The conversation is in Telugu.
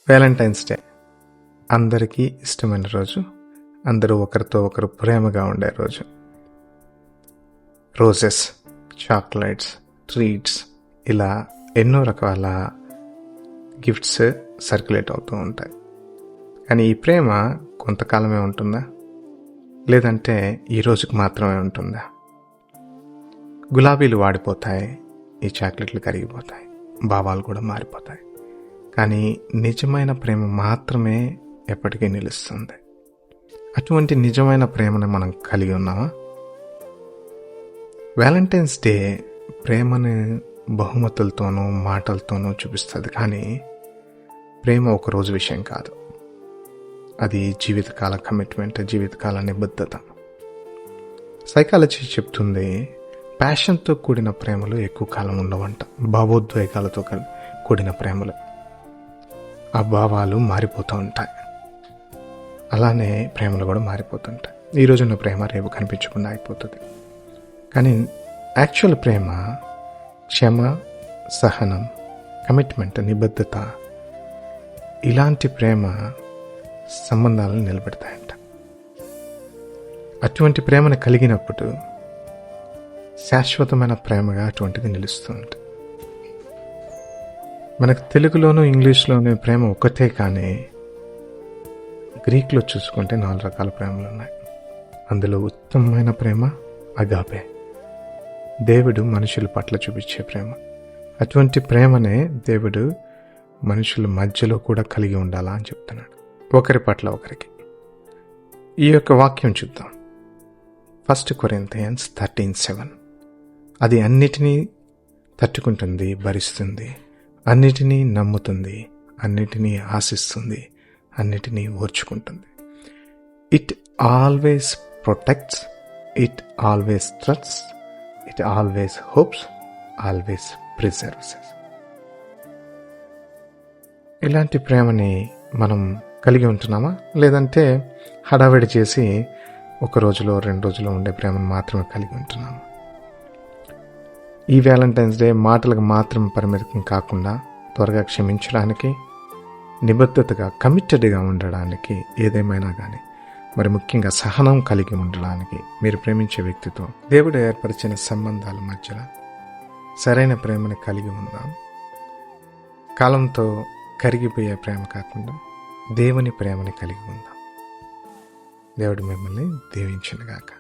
వ్యాలంటైన్స్ డే అందరికీ ఇష్టమైన రోజు. అందరూ ఒకరితో ఒకరు ప్రేమగా ఉండే రోజు. రోజెస్, చాక్లెట్స్, ట్రీట్స్, ఇలా ఎన్నో రకాల గిఫ్ట్స్ సర్క్యులేట్ అవుతూ ఉంటాయి. కానీ ఈ ప్రేమ కొంతకాలమే ఉంటుందా, లేదంటే ఈ రోజుకి మాత్రమే ఉంటుందా? గులాబీలు వాడిపోతాయి, ఈ చాక్లెట్లు కరిగిపోతాయి, భావాలు కూడా మారిపోతాయి. కానీ నిజమైన ప్రేమ మాత్రమే ఎప్పటికీ నిలుస్తుంది. అటువంటి నిజమైన ప్రేమను మనం కలిగి ఉన్నామా? వ్యాలంటైన్స్ డే ప్రేమను బహుమతులతోనూ మాటలతోనూ చూపిస్తుంది. కానీ ప్రేమ ఒక రోజు విషయం కాదు. అది జీవితకాల కమిట్మెంట్, జీవితకాల నిబద్ధత. సైకాలజీ చెప్తుంది, ప్యాషన్తో కూడిన ప్రేమలు ఎక్కువ కాలం ఉండవంట. భావోద్వేగాలతో కూడిన ప్రేమలు, ఆ భావాలు మారిపోతూ ఉంటాయి. అలానే ప్రేమలు కూడా మారిపోతుంటాయి. ఈ రోజున్న ప్రేమ రేపు కనిపించకుండా అయిపోతుంది. కానీ యాక్చువల్ ప్రేమ క్షమ, సహనం, కమిట్మెంట్, నిబద్ధత, ఇలాంటి ప్రేమ సంబంధాలను నిలబెడతాయంట. అటువంటి ప్రేమను కలిగినప్పుడు శాశ్వతమైన ప్రేమగా అటువంటిది నిలుస్తుంది. మనకు తెలుగులోనూ ఇంగ్లీష్లోనూ ప్రేమ ఒకటే, కానీ గ్రీక్లో చూసుకుంటే 4 రకాల ప్రేమలు ఉన్నాయి. అందులో ఉత్తమమైన ప్రేమ అగాపే, దేవుడు మనుషుల పట్ల చూపించే ప్రేమ. అటువంటి ప్రేమనే దేవుడు మనుషుల మధ్యలో కూడా కలిగి ఉండాలా అని చెప్తున్నాడు, ఒకరి పట్ల ఒకరికి. ఈ యొక్క వాక్యం చూద్దాం. 1 Corinthians 13:7. అది అన్నిటినీ తట్టుకుంటుంది, భరిస్తుంది, అన్నిటినీ నమ్ముతుంది, అన్నిటినీ ఆశిస్తుంది, అన్నిటినీ ఓర్చుకుంటుంది. It always protects, it always trusts, it always hopes, always preserves. ఇలాంటి ప్రేమని మనం కలిగి ఉంటున్నామా, లేదంటే హడావిడి చేసి ఒక రోజులో 2 రోజులో ఉండే ప్రేమను మాత్రమే కలిగి ఉంటున్నామా? ఈ వ్యాలంటైన్స్ డే మాటలకు మాత్రం పరిమితం కాకుండా త్వరగా క్షమించడానికి, నిబద్ధతగా కమిటెడ్గా ఉండడానికి, ఏదేమైనా కానీ మరి ముఖ్యంగా సహనం కలిగి ఉండడానికి మీరు ప్రేమించే వ్యక్తితో దేవుడు ఏర్పరిచిన సంబంధాల మధ్యలో సరైన ప్రేమను కలిగి ఉందాం. కాలంతో కరిగిపోయే ప్రేమ కాకుండా దేవుని ప్రేమని కలిగి ఉందాం. దేవుడు మిమ్మల్ని దీవించునుగాక.